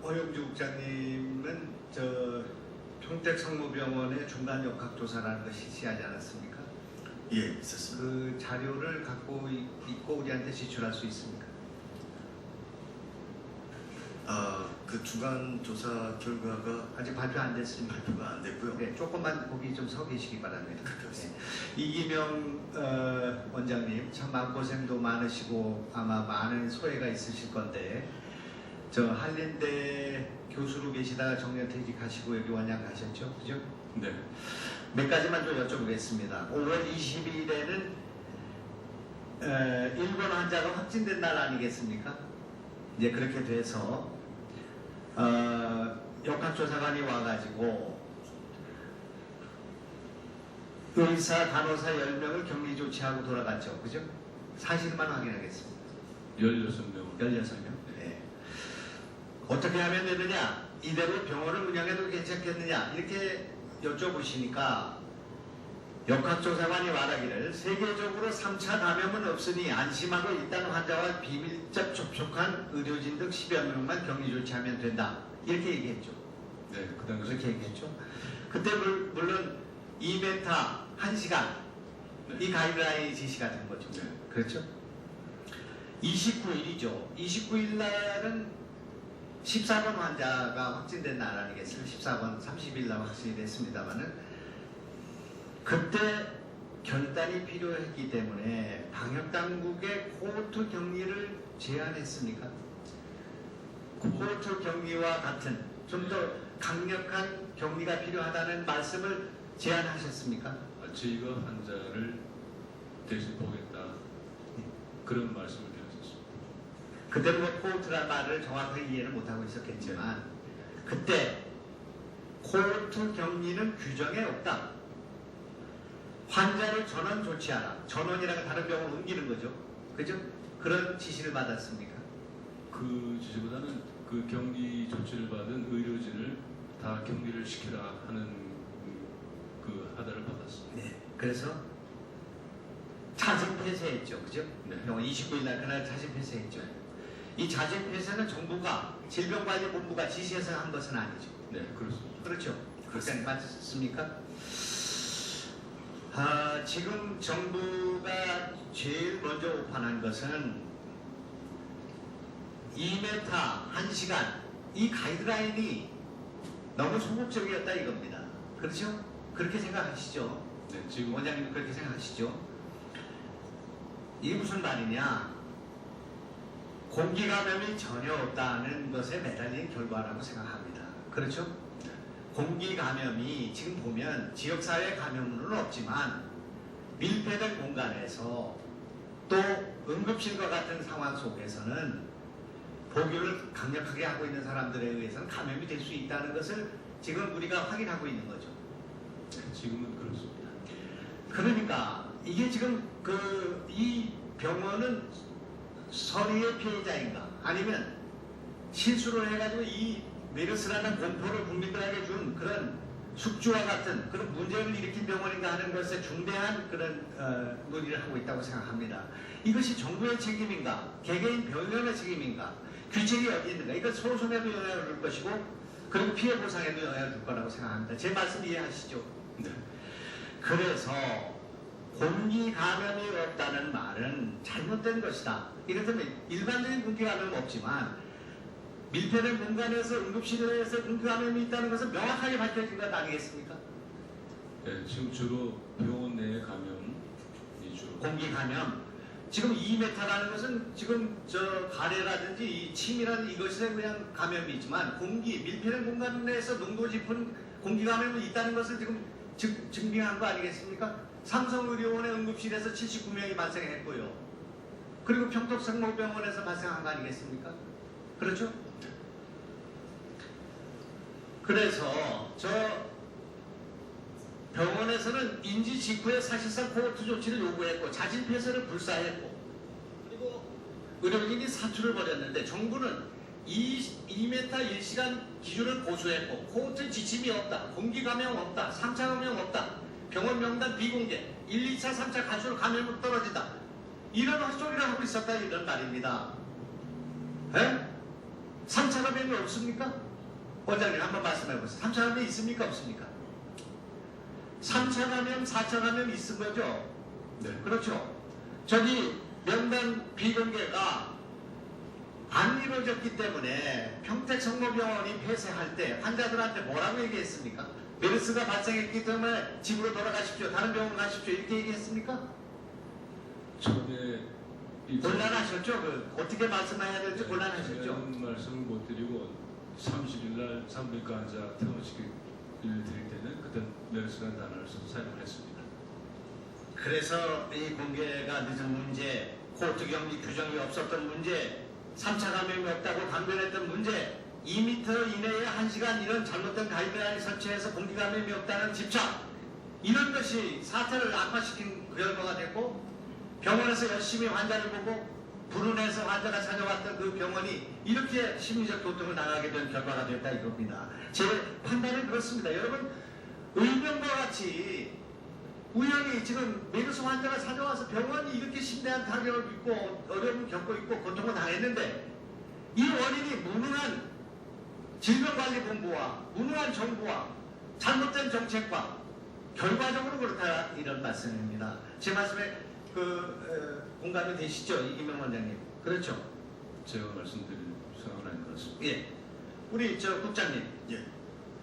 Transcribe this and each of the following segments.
허용주 국장님은 저 평택성모병원의 중간 역학조사라는 것이 시하지 않았습니까? 예, 있었습니다. 그 자료를 갖고 있고 우리한테 제출할 수 있습니까? 그 주간 조사 결과가 아직 발표 안 됐습니다. 발표가 안 됐고요. 네, 조금만 거기 좀 서 계시기 바랍니다. 그렇습니다. 네. 이기명 원장님 참 마음고생도 많으시고 아마 많은 소외가 있으실 건데 저 한림대 교수로 계시다가 정년퇴직하시고 여기 원장 가셨죠? 그죠? 네. 몇 가지만 좀 여쭤보겠습니다. 5월 20일에는 일본 환자가 확진된 날 아니겠습니까? 이제 그렇게 돼서 역학조사관이 와가지고 의사, 간호사 10명을 격리 조치하고 돌아갔죠. 그죠? 사실만 확인하겠습니다. 16명. 16명. 네. 어떻게 하면 되느냐? 이대로 병원을 운영해도 괜찮겠느냐? 이렇게 여쭤보시니까 역학조사관이 말하기를 세계적으로 3차 감염은 없으니 안심하고 일단 환자와 비밀접 접촉한 의료진 등 10여 명만 격리 조치하면 된다. 이렇게 얘기했죠. 네, 그 당시 그렇게 얘기했죠. 그때 물론 2m 1시간 이 가이드라인이 제시가 된 거죠. 네. 그렇죠? 29일이죠. 29일 날은 14번 환자가 확진된 날 아니겠습니까? 14번 30일 날 확진이 됐습니다만은 그때 결단이 필요했기 때문에 방역당국의 코호트 격리를 제안했습니까? 코호트 격리와 같은 좀 더 강력한 격리가 필요하다는 말씀을 제안하셨습니까? 저희가 환자를 대신 보겠다 그런 말씀을 드렸었습니다. 그때는 뭐 코호트란 말을 정확하게 이해를 못하고 있었겠지만 그때 코호트 격리는 규정에 없다. 환자를 전원 조치하라. 전원이라는 다른 병원을 옮기는 거죠. 그죠? 그런 지시를 받았습니까? 그 지시보다는 그 격리 조치를 받은 의료진을 다 격리를 시키라 하는 그 하다를 받았습니다. 네. 그래서 자진 폐쇄했죠. 그죠? 네. 병원 29일 날 그날 자진 폐쇄했죠. 이 자진 폐쇄는 정부가 질병관리본부가 지시해서 한 것은 아니죠. 네, 그렇습니다. 그렇죠. 그렇게 맞습니까? 지금 정부가 제일 먼저 오판한 것은 2m 1시간 이 가이드라인이 너무 소극적이었다 이겁니다. 그렇죠? 그렇게 생각하시죠? 네, 지금 원장님 그렇게 생각하시죠? 이게 무슨 말이냐? 공기 감염이 전혀 없다는 것에 매달린 결과라고 생각합니다. 그렇죠? 공기 감염이 지금 보면 지역사회 감염은 없지만 밀폐된 공간에서 또 응급실과 같은 상황 속에서는 보균을 강력하게 하고 있는 사람들에 의해서는 감염이 될 수 있다는 것을 지금 우리가 확인하고 있는 거죠. 네, 지금은 그렇습니다. 그러니까 이게 지금 이 병원은 선의의 피해자인가 아니면 실수를 해가지고 이 메르스라는 공포를 국민들에게 준 그런 숙주와 같은 그런 문제를 일으킨 병원인가 하는 것에 중대한 그런 논의를 하고 있다고 생각합니다. 이것이 정부의 책임인가 개개인 병원의 책임인가 규칙이 어디 있는가 이거 소송에도 영향을 줄 것이고 그리고 피해 보상에도 영향을 줄 거라고 생각합니다. 제 말씀 이해하시죠? 네. 그래서 공기 감염이 없다는 말은 잘못된 것이다. 이를테면 일반적인 공기 감염은 없지만 밀폐된 공간에서 응급실에서 공기 감염이 있다는 것은 명확하게 밝혀진 것 아니겠습니까? 네, 지금 주로 병원 내의 감염이 주로 공기 감염. 지금 2m라는 것은 지금 저 가래라든지 이 침이라든지 이것에 그냥 감염이 있지만 공기, 밀폐된 공간 내에서 농도 짚은 공기 감염이 있다는 것을 지금 증명한 거 아니겠습니까? 삼성의료원의 응급실에서 79명이 발생했고요. 그리고 평택성모병원에서 발생한 거 아니겠습니까? 그렇죠? 그래서 저 병원에서는 인지 직후에 사실상 코호트 조치를 요구했고 자진 폐쇄를 불사했고 그리고 의료진이 사투를 벌였는데 정부는 2m 1시간 기준을 고수했고 코호트 지침이 없다, 공기 감염 없다, 3차 감염 없다, 병원 명단 비공개, 1, 2차, 3차 가수로 감염은 떨어진다. 이런 헛소리를 하고 있었다 이런 말입니다. 에? 3차 감염이 없습니까? 원장님 한번 말씀해 보세요. 3차 감염이 있습니까? 없습니까? 3차 감염, 4차 감염 있은 거죠? 네. 그렇죠. 저기 명단 비공개가 안 이루어졌기 때문에 평택성모병원이 폐쇄할 때 환자들한테 뭐라고 얘기했습니까? 메르스가 발생했기 때문에 집으로 돌아가십시오. 다른 병원 가십시오. 이렇게 얘기했습니까? 처음에 곤란하셨죠? 어떻게 말씀해야 될지 곤란하셨죠? 제가 말씀을 못 드리고 30일 날 산부인과 환자 퇴원시키를 드릴 때는 그때 메르스라는 단어를 사용을 했습니다. 그래서 이 공개가 늦은 문제, 코트 격리 규정이 없었던 문제, 3차 감염이 없다고 강변했던 문제, 2m 이내에 1시간 이런 잘못된 가이드라인 설치해서 공기 감염이 없다는 집착, 이런 것이 사태를 악화시킨 그 결과가 됐고, 병원에서 열심히 환자를 보고 불운해서 환자가 찾아왔던 그 병원이 이렇게 심리적 고통을 당하게 된 결과가 됐다 이겁니다. 제 판단은 그렇습니다. 여러분, 의병과 같이 우연히 지금 메르스 환자가 찾아와서 병원이 이렇게 심대한 타격을 입고 어려움을 겪고 있고 고통을 당했는데, 이 원인이 무능한 질병관리본부와 무능한 정부와 잘못된 정책과 결과적으로 그렇다, 이런 말씀입니다. 제 말씀에 공감이 되시죠? 이기명 원장님. 그렇죠? 제가 말씀드린 상황은 아닌 것 같습니다. 예. 우리 국장님. 예.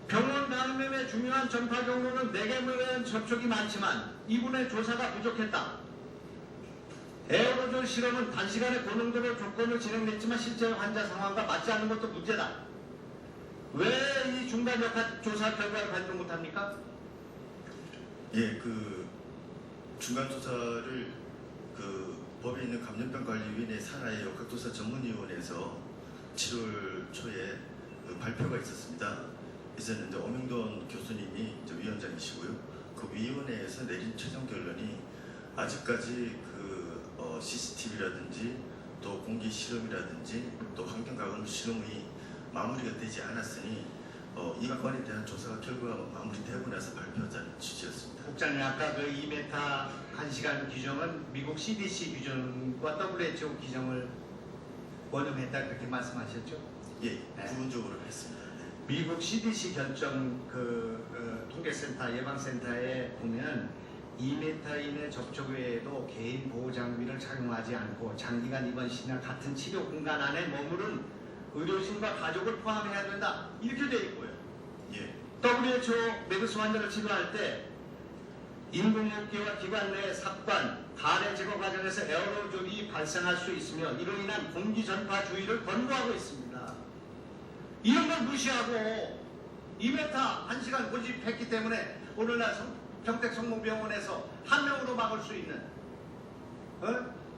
병원 감염의 중요한 전파 경로는 내개물의 접촉이 많지만 이분의 조사가 부족했다. 에어로졸 실험은 단시간에 고농도로 조건을 진행했지만 실제 환자 상황과 맞지 않는 것도 문제다. 왜 이 중간 역학 조사 결과를 발표 못합니까? 예, 그 중간 조사를 그 법에 있는 감염병관리위원회 산하의 역학조사 전문위원회에서 7월 초에 그 발표가 있었는데 엄영돈 교수님이 이제 위원장이시고요. 그 위원회에서 내린 최종 결론이 아직까지 CCTV라든지 또 공기 실험이라든지 또 환경가공 실험이 마무리가 되지 않았으니 이 건에 대한 조사 결과가 마무리되고 나서 발표하자는 취지였습니다. 국장님, 아까 그 2m 1시간 규정은 미국 CDC 규정과 WHO 규정을 원용했다 그렇게 말씀하셨죠? 예, 네. 부분적으로 했습니다. 네. 미국 CDC 결정 통계센터 예방센터에 보면 2m 이내 접촉 외에도 개인 보호 장비를 착용하지 않고 장기간 입원 시나 같은 치료 공간 안에 머무른 의료진과 가족을 포함해야 된다, 이렇게 돼 있고요. 예, WHO 메르스 환자를 치료할 때 인공호흡기와 기관 내 삽관, 가래 제거 과정에서 에어로졸이 발생할 수 있으며 이로 인한 공기 전파 주의를 권고하고 있습니다. 이런 걸 무시하고 2m 1시간 고집했기 때문에 오늘날 평택성모병원에서 한 명으로 막을 수 있는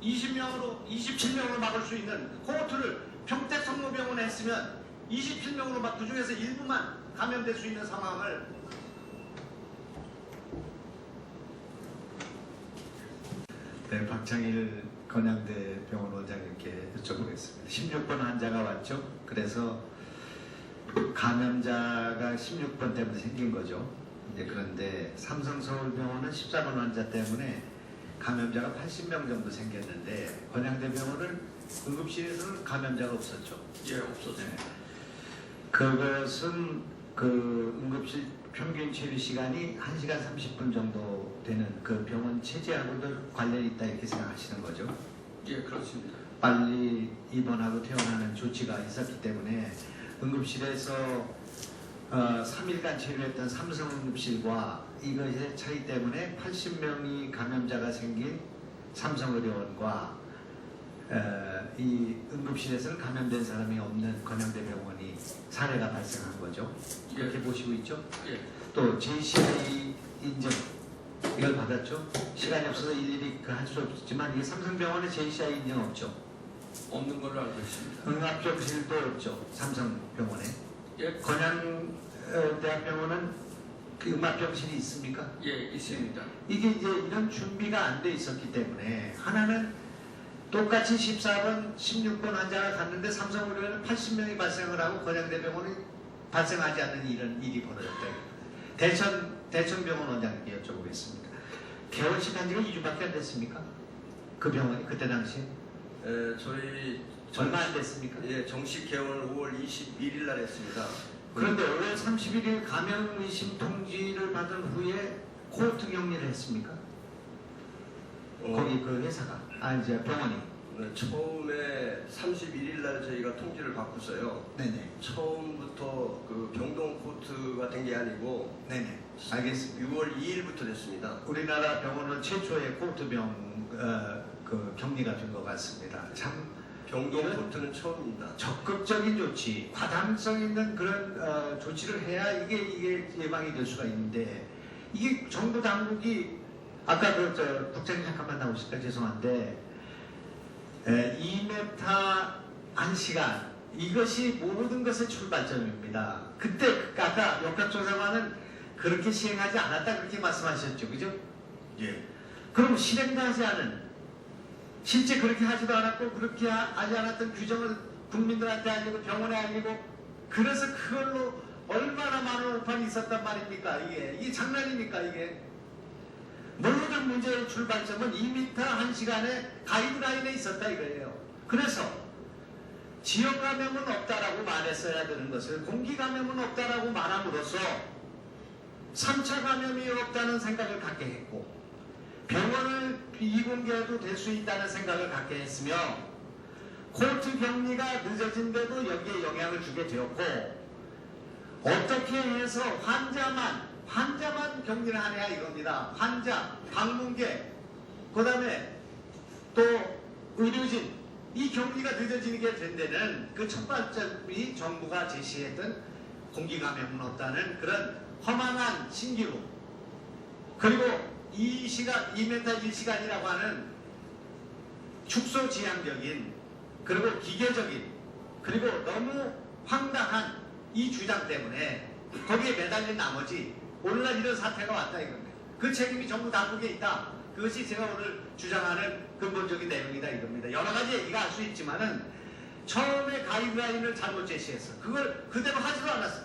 27명으로 막을 수 있는 코호트를 평택성모병원에 했으면 27명으로 막 그중에서 일부만 감염될 수 있는 상황을 네, 박창일 건양대 병원 원장님께 여쭤보겠습니다. 16번 환자가 왔죠. 그래서 감염자가 16번 때문에 생긴 거죠. 그런데 삼성서울병원은 14번 환자 때문에 감염자가 80명 정도 생겼는데 건양대 병원은 응급실에서는 감염자가 없었죠. 예, 없었습니다. 그것은 응급실 평균 체류 시간이 1시간 30분 정도 되는 그 병원 체제하고도 관련이 있다, 이렇게 생각하시는 거죠? 예, 그렇습니다. 빨리 입원하고 퇴원하는 조치가 있었기 때문에 응급실에서 3일간 체류했던 삼성응급실과 이것의 차이 때문에 80명이 감염자가 생긴 삼성의료원과 이 응급실에서는 감염된 사람이 없는 건양대병원이 사례가 발생한 거죠. 이렇게 보시고 있죠. 예, 또 JCI 인증 이걸 받았죠. 시간이 없어서 일일이 할 수 없지만 이게 삼성병원에 JCI 인증 없죠. 없는 걸로 알고 있습니다. 응압병실도 없죠. 삼성병원에. 예, 건양대학병원은 그 응압병실이 있습니까? 예, 있습니다. 이게 이제 이런 준비가 안 돼 있었기 때문에 하나는 똑같이 14번, 16번 환자가 갔는데 삼성의료원은 80명이 발생을 하고 건양대병원이 발생하지 않는 이런 일이 벌어졌다. 대천병원 원장님께 여쭤보겠습니다. 개원식 한 지가 2주밖에 안 됐습니까? 그 병원이 그때 당시에? 저희 얼마 안 됐습니까? 예, 정식 개원을 5월 21일 날 했습니다. 그런데 5월 31일 감염 의심 통지를 받은 후에 코호트 격리를 했습니까? 거기 그 회사가 이제 병원이. 네, 처음에 31일 날 저희가 통지를 받고서요. 네네. 처음부터 그 병동 코트가 된 게 아니고 네네. 알겠습니다. 6월 2일부터 됐습니다. 우리나라 병원은 최초의 코호트병 그 격리가 된 것 같습니다. 참 병동 이런 코트는 처음입니다. 적극적인 조치, 과단성 있는 그런 조치를 해야 이게 예방이 될 수가 있는데 이게 정부 당국이 아까 국장님 잠깐만 나오실까 죄송한데 2m 1시간 이것이 모든 것의 출발점입니다. 그때 아까 역학조사관은 그렇게 시행하지 않았다 그렇게 말씀하셨죠, 그죠? 예. 그럼 실행도 하지 않은 실제 그렇게 하지도 않았고 그렇게 하지 않았던 규정을 국민들한테 알리고 병원에 알리고 그래서 그걸로 얼마나 많은 오판이 있었단 말입니까? 이게 장난입니까 이게? 모든 문제의 출발점은 2m 1시간의 가이드라인에 있었다 이거예요. 그래서 지역 감염은 없다라고 말했어야 되는 것을 공기 감염은 없다라고 말함으로써 3차 감염이 없다는 생각을 갖게 했고 병원을 비공개해도 될 수 있다는 생각을 갖게 했으며 코호트 격리가 늦어진데도 여기에 영향을 주게 되었고 어떻게 해서 환자만 격리를 하냐 이겁니다. 환자, 방문객, 그 다음에 또 의료진 이 격리가 늦어지게 된 데는 그 첫 발점이 정부가 제시했던 공기 감염은 없다는 그런 허망한 신기루 그리고 2m 1시간이라고 하는 축소지향적인 그리고 기계적인 그리고 너무 황당한 이 주장 때문에 거기에 매달린 나머지 오늘날 이런 사태가 왔다 이겁니다. 그 책임이 정부 당국에 있다. 그것이 제가 오늘 주장하는 근본적인 내용이다 이겁니다. 여러 가지 얘기가 할 수 있지만은 처음에 가이드라인을 잘못 제시했어. 그걸 그대로 하지도 않았어.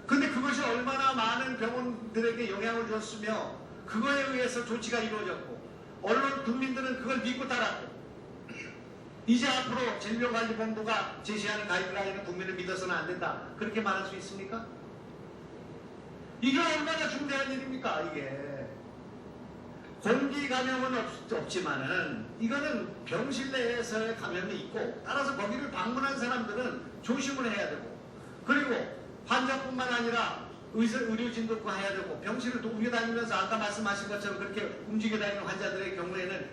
근데 그것이 얼마나 많은 병원들에게 영향을 줬으며 그거에 의해서 조치가 이루어졌고 언론 국민들은 그걸 믿고 따랐고 이제 앞으로 질병관리본부가 제시하는 가이드라인은 국민을 믿어서는 안 된다. 그렇게 말할 수 있습니까? 이게 얼마나 중대한 일입니까? 이게 공기 감염은 없지만은 이거는 병실 내에서의 감염이 있고 따라서 거기를 방문한 사람들은 조심을 해야 되고 그리고 환자뿐만 아니라 의료진도 그거 해야 되고 병실을 옮겨 다니면서 아까 말씀하신 것처럼 그렇게 움직여 다니는 환자들의 경우에는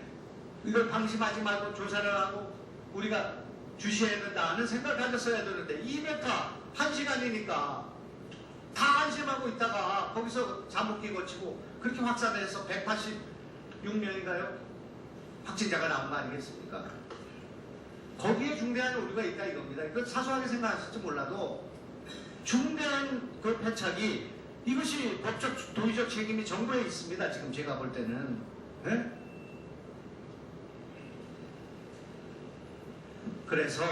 이걸 방심하지 말고 조사를 하고 우리가 주시해야 된다는 생각을 가졌어야 되는데 2m 1시간이니까 다 안심하고 있다가 거기서 잠복기 거치고 그렇게 확산해서 186명인가요? 확진자가 나온 거 아니겠습니까? 거기에 중대한 오류가 있다 이겁니다. 이거 사소하게 생각하실지 몰라도 중대한 그 패착이 이것이 법적 도의적 책임이 정부에 있습니다. 지금 제가 볼 때는 네? 그래서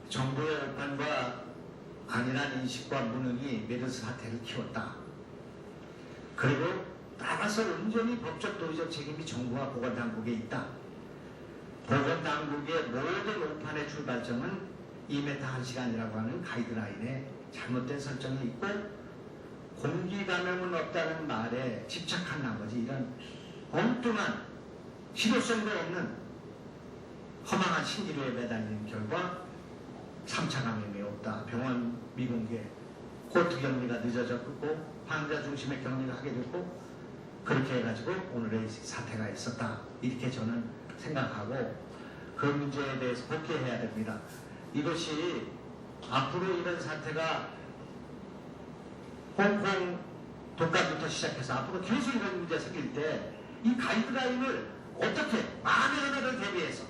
정부의 오판과 안일한 인식과 무능이 메르스 사태를 키웠다. 그리고 따라서 온전히 법적 도의적 책임이 정부와 보건당국에 있다. 보건당국의 모든 오판의 출발점은 2m 1시간이라고 하는 가이드라인에 잘못된 설정이 있고 공기 감염은 없다는 말에 집착한 나머지 이런 엉뚱한 실효성도 없는 허망한 신기루에 매달린 결과 3차 감염이 없다. 병원 미공개, 코호트 격리가 늦어졌고 환자 중심의 격리를 하게 됐고 그렇게 해가지고 오늘의 사태가 있었다. 이렇게 저는 생각하고 그 문제에 대해서 복귀해야 됩니다. 이것이 앞으로 이런 사태가 홍콩 독감부터 시작해서 앞으로 계속 이런 문제가 생길 때 이 가이드라인을 어떻게 만에 하나를 대비해서